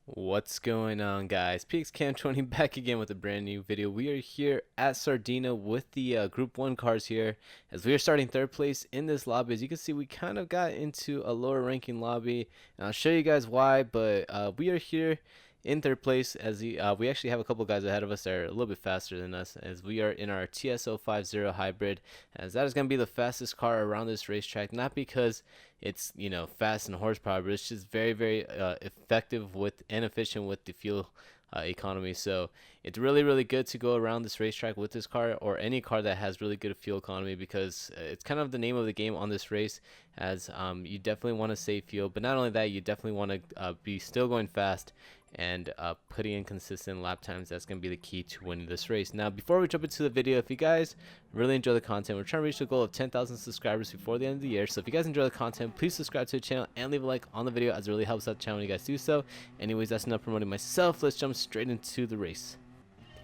What's going on, guys? PXCam20 back again with a brand new video. We are here at Sardina with the Group 1 cars here as we are starting third place in this lobby. As you can see, we kind of got into a lower ranking lobby, and I'll show you guys why, but we are here in third place as we actually have a couple guys ahead of us that are a little bit faster than us, as we are in our TS050 hybrid, as that is going to be the fastest car around this racetrack, not because it's fast and horsepower, but it's just very effective with and efficient with the fuel economy. So it's really good to go around this racetrack with this car or any car that has really good fuel economy, because it's kind of the name of the game on this race, as you definitely want to save fuel, but not only that, you definitely want to be still going fast and putting in consistent lap times. That's going to be the key to winning this race. Now, before we jump into the video, if you guys really enjoy the content, we're trying to reach the goal of 10,000 subscribers before the end of the year. So if you guys enjoy the content, please subscribe to the channel and leave a like on the video, as it really helps out the channel when you guys do so. Anyways, that's enough promoting myself. Let's jump straight into the race.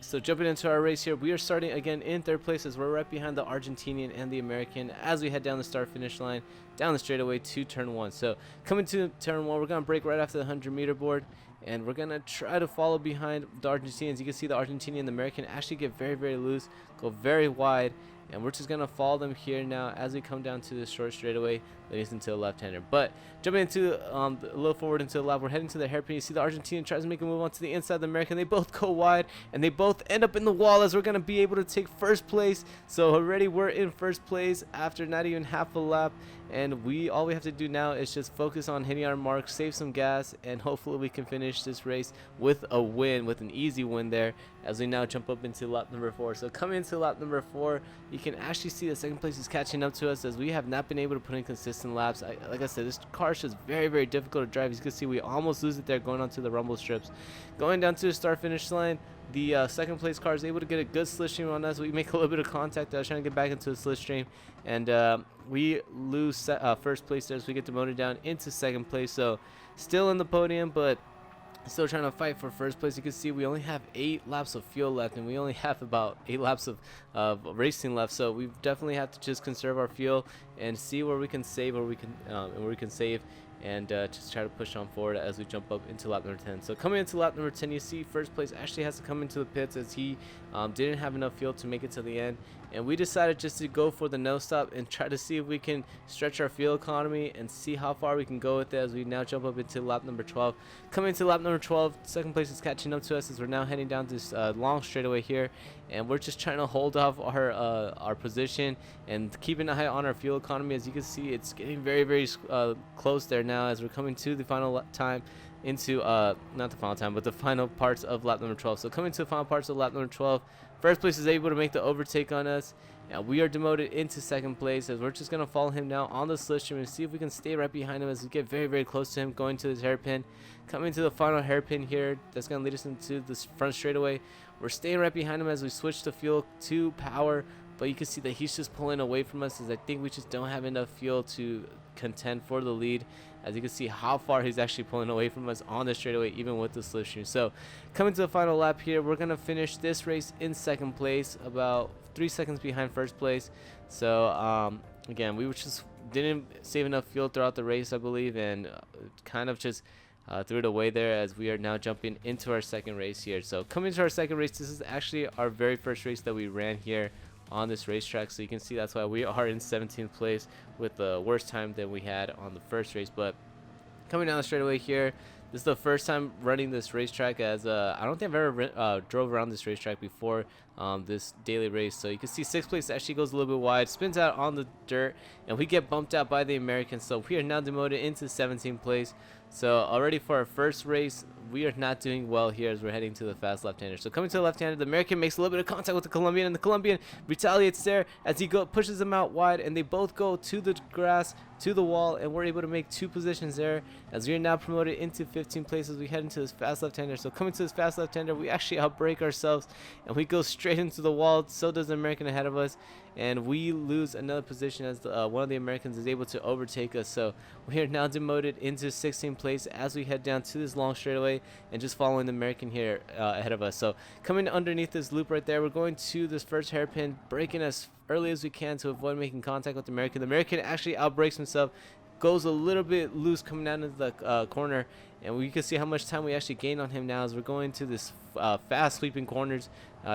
So jumping into our race here, we are starting again in third place, as we're right behind the Argentinian and the American as we head down the start finish line, down the straightaway to turn 1. So coming to turn 1, we're going to break right after the 100-meter board, and we're going to try to follow behind the Argentinians. You can see the Argentinian and the American actually get very loose, go very wide, and we're just going to follow them here now as we come down to the short straightaway leading into the left-hander. But jumping into a little forward into the lap, we're heading to the hairpin. You see the Argentinian tries to make a move onto the inside of the American. They both go wide, and they both end up in the wall, as we're going to be able to take first place. So already we're in first place after not even half a lap, and all we have to do now is just focus on hitting our mark, save some gas, and hopefully we can finish this race with a win, with an easy win there, as we now jump up into lap number 4. So coming into lap number 4, you can actually see the second place is catching up to us, as we have not been able to put in consistent laps. Like I said, this car is just very difficult to drive. As you can see, we almost lose it there going onto the rumble strips. Going down to the start finish line, the second place car is able to get a good slipstream on us. We make a little bit of contact. I was trying to get back into the slipstream, and we lose first place there, so we get demoted down into second place. So still in the podium, but still trying to fight for first place. You can see we only have 8 laps of fuel left, and we only have about 8 laps of racing left. So we definitely have to just conserve our fuel and see where we can save, and just try to push on forward as we jump up into lap number 10. So coming into lap number 10, you see first place actually has to come into the pits, as he didn't have enough fuel to make it to the end, and we decided just to go for the no stop and try to see if we can stretch our fuel economy and see how far we can go with it, as we now jump up into lap number 12. Coming into lap number 12, second place is catching up to us, as we're now heading down this long straightaway here, and we're just trying to hold off our position and keep an eye on our fuel economy. As you can see, it's getting very close there now, as we're coming to the final time into not the final time, but the final parts of lap number 12. So coming to the final parts of lap number 12, first place is able to make the overtake on us. Now we are demoted into second place, as we're just going to follow him now on the slipstream and see if we can stay right behind him as we get very close to him going to this hairpin. Coming to the final hairpin here, that's going to lead us into this front straightaway. We're staying right behind him as we switch the fuel to power, but you can see that he's just pulling away from us, as I think we just don't have enough fuel to contend for the lead. As you can see how far he's actually pulling away from us on the straightaway, even with the slipstream. So coming to the final lap here, we're going to finish this race in second place, about 3 seconds behind first place. So again, we just didn't save enough fuel throughout the race, I believe, and kind of just threw it away there, as we are now jumping into our second race here. So coming to our second race, this is actually our very first race that we ran here on this racetrack, so you can see that's why we are in 17th place with the worst time than we had on the first race. But coming down the straightaway here, this is the first time running this racetrack, as I don't think I've ever drove around this racetrack before this daily race. So you can see sixth place actually goes a little bit wide, spins out on the dirt, and we get bumped out by the Americans. So we are now demoted into 17th place. So already for our first race, we are not doing well here as we're heading to the fast left-hander. So coming to the left-hander, the American makes a little bit of contact with the Colombian, and the Colombian retaliates there as he pushes him out wide, and they both go to the grass, to the wall, and we're able to make 2 positions there, as we are now promoted into 15th place as we head into this fast left-hander. So coming to this fast left-hander, we actually outbrake ourselves, and we go straight into the wall. So does the American ahead of us, and we lose another position as one of the Americans is able to overtake us. So we are now demoted into 16th place as we head down to this long straightaway and just following the American here ahead of us. So coming underneath this loop right there, we're going to this first hairpin, braking as early as we can to avoid making contact with the American. The American actually outbrakes himself, goes a little bit loose coming down into the corner, and we can see how much time we actually gained on him now as we're going to this fast sweeping corners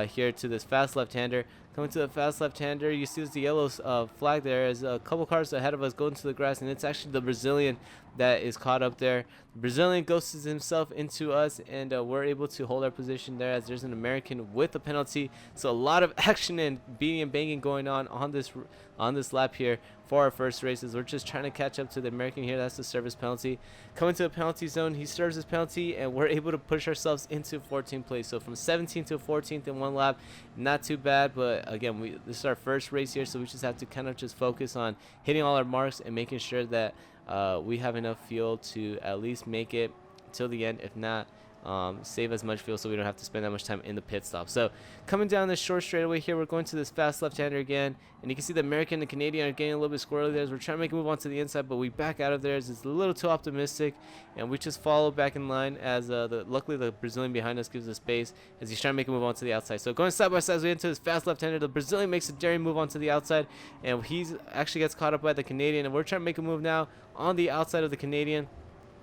here to this fast left-hander. Coming to the fast left-hander, you see the yellow flag there as a couple cars ahead of us go into the grass, and it's actually the Brazilian that is caught up there. The Brazilian ghosts himself into us, and we're able to hold our position there as there's an American with a penalty. So a lot of action and beating and banging going on this lap here for our first races. We're just trying to catch up to the American here. That's the service penalty. Coming to the penalty zone, he serves his penalty, and we're able to push ourselves into 14th place. So from 17th to 14th in one lap, not too bad. But again, this is our first race here, so we just have to kind of just focus on hitting all our marks and making sure that we have enough fuel to at least make it till the end. If not, save as much fuel so we don't have to spend that much time in the pit stop. So coming down this short straightaway here, we're going to this fast left-hander again, and you can see the American and the Canadian are getting a little bit squirrely there as we're trying to make a move onto the inside, but we back out of there as it's a little too optimistic, and we just follow back in line as luckily the Brazilian behind us gives us space as he's trying to make a move onto the outside. So going side by side as we enter this fast left-hander, the Brazilian makes a daring move onto the outside, and he's actually gets caught up by the Canadian, and we're trying to make a move now on the outside of the Canadian.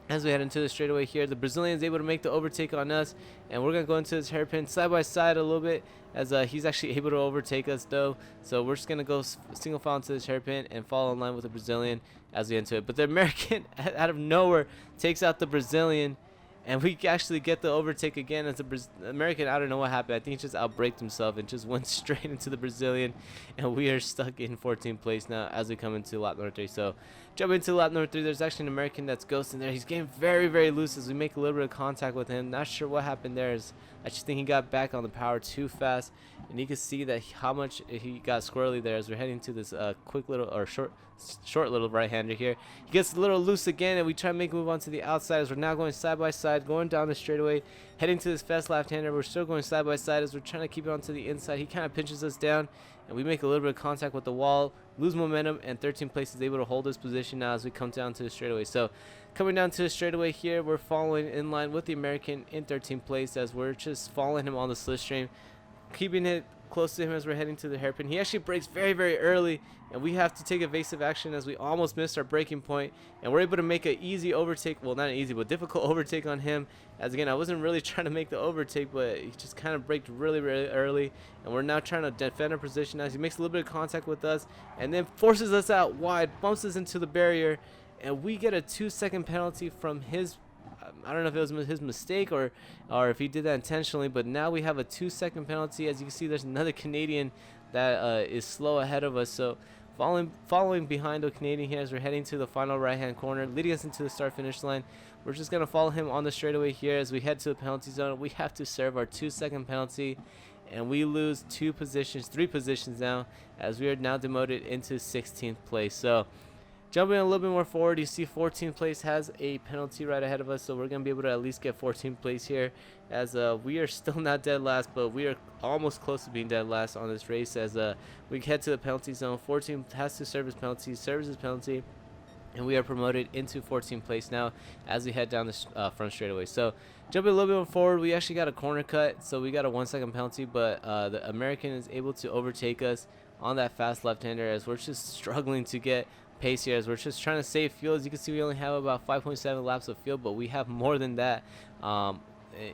As we head into the straightaway here, the Brazilian is able to make the overtake on us, and we're going to go into this hairpin side by side a little bit as he's actually able to overtake us though. So we're just going to go single file into this hairpin and follow in line with the Brazilian as we enter it. But the American out of nowhere takes out the Brazilian, and we actually get the overtake again as the American, I don't know what happened. I think he just outbraked himself and just went straight into the Brazilian, and we are stuck in 14th place now as we come into lap number 3. So jumping into lap number 3, there's actually an American that's ghosting there. He's getting very, very loose as we make a little bit of contact with him. Not sure what happened there. I just think he got back on the power too fast, and you can see that how much he got squirrely there as we're heading to this quick little or short little right-hander here. He gets a little loose again, and we try to make a move onto the outside as we're now going side by side, going down the straightaway, heading to this fast left-hander. We're still going side by side as we're trying to keep it onto the inside. He kind of pinches us down, and we make a little bit of contact with the wall, lose momentum, and 13th place is able to hold this position now as we come down to the straightaway. So coming down to the straightaway here, we're following in line with the American in 13th place as we're just following him on the slipstream, keeping it close to him as we're heading to the hairpin. He actually brakes very, very early, and we have to take evasive action as we almost missed our braking point, and we're able to make an easy overtake, well, not an easy but difficult overtake on him, as again I wasn't really trying to make the overtake, but he just kind of braked really, really early, and we're now trying to defend our position as he makes a little bit of contact with us and then forces us out wide, bumps us into the barrier, and we get a 2-second penalty from his, I don't know if it was his mistake or if he did that intentionally, but now we have a 2-second penalty. As you can see, there's another Canadian that is slow ahead of us. So following behind the Canadian here as we're heading to the final right-hand corner, leading us into the start-finish line. We're just going to follow him on the straightaway here as we head to the penalty zone. We have to serve our 2-second penalty, and we lose 3 positions now as we are now demoted into 16th place. So jumping a little bit more forward, you see 14th place has a penalty right ahead of us, so we're going to be able to at least get 14th place here as we are still not dead last, but we are almost close to being dead last on this race as we head to the penalty zone. 14th has to serve his penalty, serves his penalty, and we are promoted into 14th place now as we head down the front straightaway. So jumping a little bit more forward, we actually got a corner cut, so we got a 1-second penalty, but the American is able to overtake us on that fast left-hander as we're just struggling to get pace here as we're just trying to save fuel. As you can see, we only have about 5.7 laps of fuel, but we have more than that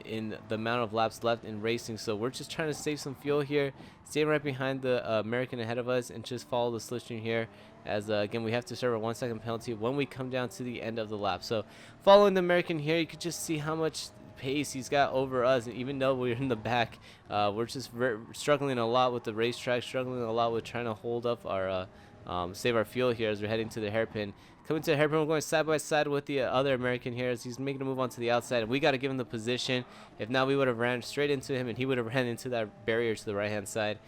in the amount of laps left in racing, so we're just trying to save some fuel here, stay right behind the American ahead of us and just follow the slipstream here as again we have to serve a 1-second penalty when we come down to the end of the lap. So following the American here, you could just see how much pace he's got over us, and even though we're in the back, we're just struggling a lot with the racetrack, struggling a lot with trying to hold up our save our fuel here as we're heading to the hairpin. Coming to the hairpin, we're going side by side with the other American here as he's making a move onto the outside, and we got to give him the position. If not, we would have ran straight into him and he would have ran into that barrier to the right hand side.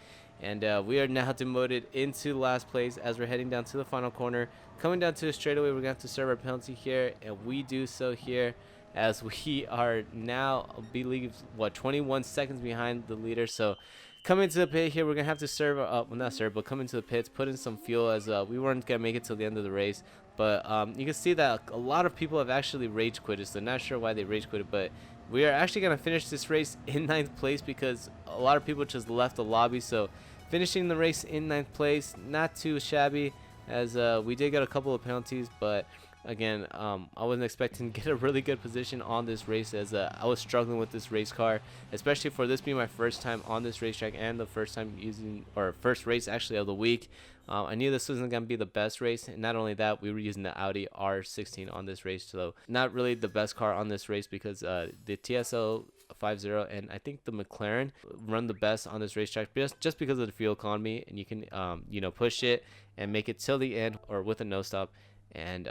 And we are now demoted into last place as we're heading down to the final corner. Coming down to the straightaway, we're going to have to serve our penalty here, and we do so here as we are now, I believe, 21 seconds behind the leader. So coming to the pit here, we're going to have to serve, well, not serve, but come into the pits, put in some fuel as we weren't going to make it till the end of the race. But you can see that a lot of people have actually rage quitted, so not sure why they rage quitted, but we are actually going to finish this race in 9th place because a lot of people just left the lobby. So finishing the race in 9th place, not too shabby, as we did get a couple of penalties, but Again, I wasn't expecting to get a really good position on this race, as I was struggling with this race car, especially for this being my first time on this racetrack and the first time using, or first race actually of the week. I knew this wasn't going to be the best race, and not only that, we were using the Audi R16 on this race, so not really the best car on this race, because the TSO 50 and I think the McLaren run the best on this racetrack, just because of the fuel economy, and you can push it and make it till the end or with a no stop, and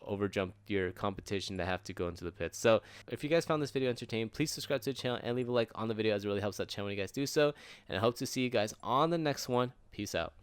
overjump your competition that have to go into the pits. So if you guys found this video entertaining, please subscribe to the channel and leave a like on the video, as it really helps that channel when you guys do so, and I hope to see you guys on the next one. Peace out.